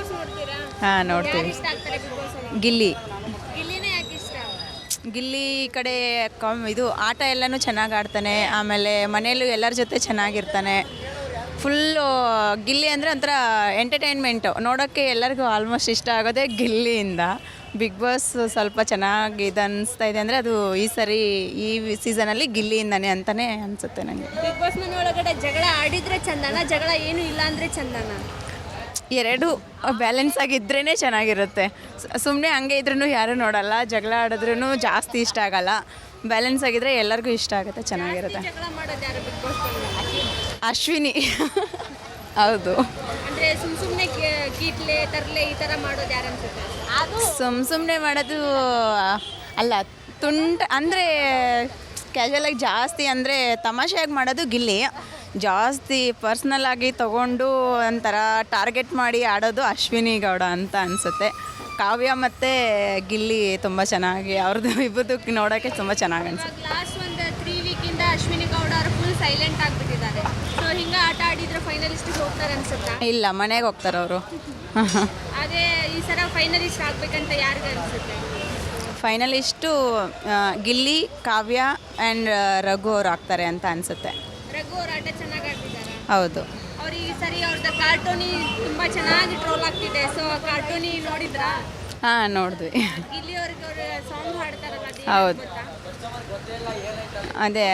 Boss ನೋಡ್ತೀರಾ? ಹಾಂ ಯಾರು ನೋಡ್ತೀವಿ. ಇಷ್ಟ ಆಗ್ತಾರೆ ಬಿಗ್ ಬಾಸ್ ಅಲ್ಲಿ? ಗಿಲ್ಲಿ ಗಿಲ್ಲಿನೇ ಯಾಕೆ ಇಷ್ಟ? ಗಿಲ್ಲಿ ಈ ಕಡೆ ಇದು ಆಟ ಎಲ್ಲನೂ ಚೆನ್ನಾಗಿ ಆಡ್ತಾನೆ. ಆಮೇಲೆ ಮನೇಲೂ ಎಲ್ಲರ ಜೊತೆ ಚೆನ್ನಾಗಿರ್ತಾನೆ. ಫುಲ್ಲು ಗಿಲ್ಲಿ ಅಂದರೆ ಒಂಥರ ಎಂಟರ್ಟೈನ್ಮೆಂಟು ನೋಡೋಕ್ಕೆ ಎಲ್ಲರಿಗೂ ಆಲ್ಮೋಸ್ಟ್ ಇಷ್ಟ ಆಗೋದೇ ಗಿಲ್ಲಿಯಿಂದ. ಬಿಗ್ ಬಾಸ್ ಸ್ವಲ್ಪ ಚೆನ್ನಾಗಿ ಇದು ಅನ್ನಿಸ್ತಾ ಇದೆ ಅಂದರೆ ಅದು ಈ ಸರಿ ಈ ಸೀಸನಲ್ಲಿ ಗಿಲ್ಲಿಯಿಂದನೇ ಅಂತಲೇ ಅನಿಸುತ್ತೆ ನನಗೆ. ಬಿಗ್ ಬಾಸ್ ಮನೆ ಒಳಗಡೆ ಜಗಳ ಆಡಿದ್ರೆ ಚಂದನ, ಜಗಳ ಏನು ಇಲ್ಲ ಅಂದರೆ ಚಂದನ? ಎರಡು ಬ್ಯಾಲೆನ್ಸ್ ಆಗಿದ್ರೇ ಚೆನ್ನಾಗಿರುತ್ತೆ. ಸುಮ್ಮನೆ ಹಂಗೆ ಇದ್ರೂ ಯಾರೂ ನೋಡಲ್ಲ, ಜಗಳ ಆಡಿದ್ರೂ ಜಾಸ್ತಿ ಇಷ್ಟ ಆಗಲ್ಲ. ಬ್ಯಾಲೆನ್ಸ್ ಆಗಿದ್ದರೆ ಎಲ್ಲರಿಗೂ ಇಷ್ಟ ಆಗುತ್ತೆ, ಚೆನ್ನಾಗಿರುತ್ತೆ. ಜಗಳ ಮಾಡೋದು ಯಾರು ಬಿಗ್ ಬಾಸ್ ಒಳಗಡೆ? ಅಶ್ವಿನಿ ಹೌದು. ಅಂದ್ರೆ ಸುಮ್ಮನೆ ಕೀಟ್ಲೆ ತರ್ಲೆ ಈ ಥರ ಮಾಡೋದು ಯಾರು ಅನ್ಸುತ್ತೆ? ಅದು ಸುಮ್ಮನೆ ಮಾಡೋದು ಅಲ್ಲ, ಅಂದರೆ ಕ್ಯಾಶುವಲಾಗಿ ಜಾಸ್ತಿ ಅಂದರೆ ತಮಾಷೆಯಾಗಿ ಮಾಡೋದು ಗಿಲ್ಲಿ. ಜಾಸ್ತಿ ಪರ್ಸ್ನಲ್ ಆಗಿ ತೊಗೊಂಡು ಒಂಥರ ಟಾರ್ಗೆಟ್ ಮಾಡಿ ಆಡೋದು ಅಶ್ವಿನಿ ಗೌಡ ಅಂತ ಅನಿಸುತ್ತೆ. ಕಾವ್ಯ ಮತ್ತು ಗಿಲ್ಲಿ ತುಂಬ ಚೆನ್ನಾಗಿ ಅವ್ರದ್ದು ಇಬ್ಬರದ್ದು ನೋಡೋಕ್ಕೆ ತುಂಬ ಚೆನ್ನಾಗಿ ಅನಿಸುತ್ತೆ. ಲಾಸ್ಟ್ ಒಂದು 3 ವೀಕಿಂದ ಅಶ್ವಿನಿ ಗೌಡ ಅವರು ಫುಲ್ ಸೈಲೆಂಟ್ ಆಗಿಬಿಟ್ಟಿದ್ದಾರೆ. ಸೊ ಹಿಂಗೆ ಆಟ ಆಡಿದ್ರೆ ಫೈನಲಿಸ್ಟಿಗೆ ಹೋಗ್ತಾರೆ ಅನ್ಸುತ್ತಾ? ಇಲ್ಲ, ಮನೆಗೆ ಹೋಗ್ತಾರೆ ಅವರು. ಅದೇ ಈ ಸಲ ಫೈನಲಿಸ್ಟ್ ಆಗಬೇಕಂತ ಯಾರಿಗೆ ಅನಿಸುತ್ತೆ? ಫೈನಲಿಸ್ಟು ಗಿಲ್ಲಿ, ಕಾವ್ಯ ಆ್ಯಂಡ್ ರಘು ಅವ್ರು ಆಗ್ತಾರೆ ಅಂತ ಅನಿಸುತ್ತೆ. ರಘು ಅವ್ರ ಆಟ ಚೆನ್ನಾಗಿ ಆಡ್ತಿದ್ದಾರೆ. ಹೌದು. ಅವ್ರು ಈ ಸರಿ ಅವ್ರದ್ದು ಕಾರ್ಟೂನಿ ತುಂಬ ಚೆನ್ನಾಗಿ ಟ್ರೋಲ್ ಆಗ್ತಿದೆ. ಸೊ ಕಾರ್ಟೂನಿ ನೋಡಿದ್ರಾ? ಹಾಂ, ನೋಡಿದ್ವಿ. ಗಿಲ್ಲಿ ಅವ್ರಿಗೆ ಅವ್ರ ಸಾಂಗ್ ಹಾಡ್ತಾರಲ್ಲ, ಅದು ಹೌದು. ಗೊತ್ತಾ? ಅದೇ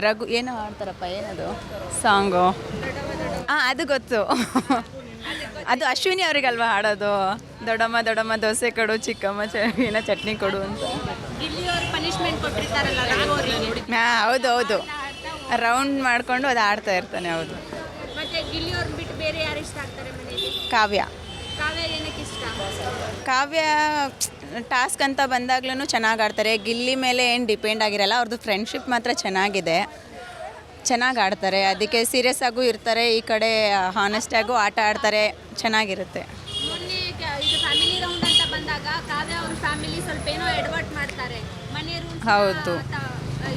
ರಘು ಏನೋ ಆಡ್ತಾರಪ್ಪ, ಏನದು ಸಾಂಗು? ಹಾಂ, ಅದು ಗೊತ್ತು. ಅದು ಅಶ್ವಿನಿ ಅವ್ರಿಗಲ್ವಾ ಹಾಡೋದು? ದೊಡ್ಡಮ್ಮ ದೊಡ್ಡಮ್ಮ ದೋಸೆ ಕೊಡು, ಚಿಕ್ಕಮ್ಮ ಏನೋ ಚಟ್ನಿ ಕೊಡು ಅಂತ. ಗಿಲ್ಲಿ ಅವ್ರು ಪನಿಷ್ಮೆಂಟ್ ಕೊಟ್ಟಿರ್ತಾರಲ್ಲ ರಘು ಅವರಿಗೆ. ಹಾಂ, ಹೌದು ಹೌದು. ರೌಂಡ್ ಮಾಡಿಕೊಂಡು ಅದು ಆಡ್ತಾ ಇರ್ತಾನೆ. ಹೌದು. ಮತ್ತೆ ಗಿಲ್ಲಿ ಅವ್ರನ್ನ ಬಿಟ್ಟು ಬೇರೆ ಯಾರು ಇಷ್ಟ ಆಗ್ತಾರೆ ಮನೆಯಲ್ಲಿ? ಕಾವ್ಯ. ಕಾವ್ಯ ಏನಕ್ಕೆ ಇಷ್ಟ? ಕಾವ್ಯ ಟಾಸ್ಕ್ ಅಂತ ಬಂದಾಗ್ಲೂ ಚೆನ್ನಾಗಿ ಆಡ್ತಾರೆ. ಗಿಲ್ಲಿ ಮೇಲೆ ಏನು ಡಿಪೆಂಡ್ ಆಗಿರಲ್ಲ. ಅವ್ರದ್ದು ಫ್ರೆಂಡ್ಶಿಪ್ ಮಾತ್ರ ಚೆನ್ನಾಗಿದೆ, ಚೆನ್ನಾಗಿ ಆಡ್ತಾರೆ. ಅದಕ್ಕೆ ಸೀರಿಯಸ್ ಆಗೂ ಇರ್ತಾರೆ, ಈ ಕಡೆ ಹಾನೆಸ್ಟಾಗೂ ಆಟ ಆಡ್ತಾರೆ, ಚೆನ್ನಾಗಿರುತ್ತೆ. ಮೊನ್ನೆ ಇದು ಫ್ಯಾಮಿಲಿ ರೌಂಡ್ ಅಂತ ಬಂದಾಗ ಕಾವ್ಯ ಅವ್ರ ಫ್ಯಾಮಿಲಿ ಸ್ವಲ್ಪ ಏನೋ ಎಡವಟ್ ಮಾಡ್ತಾರೆ. ಮನೆ ರೂಲ್ಸ್ ಹೌದು.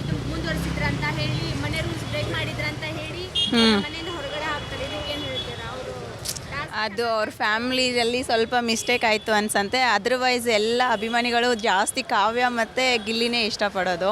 ಇದು ಮುಂದುವರಿಸಿದ್ರ ಅಂತ ಹೇಳಿ, ಮನೆ ರೂಲ್ಸ್ ಬ್ರೇಕ್ ಮಾಡಿದ್ರ ಅಂತ ಹೇಳಿ ಮನೆಯಿಂದ ಹೊರಗಡೆ ಹಾಕ್ತಾರೆ. ಇದಕ್ಕೆ ಏನು ಹೇಳ್ತೀರಾ? ಅವರು ಅದು ಅವ್ರ ಫ್ಯಾಮ್ಲಿಯಲ್ಲಿ ಸ್ವಲ್ಪ ಮಿಸ್ಟೇಕ್ ಆಯಿತು ಅನ್ಸಂತೆ. ಅದರ್ವೈಸ್ ಎಲ್ಲ ಅಭಿಮಾನಿಗಳು ಜಾಸ್ತಿ ಕಾವ್ಯ ಮತ್ತು ಗಿಲ್ಲಿನೇ ಇಷ್ಟಪಡೋದು.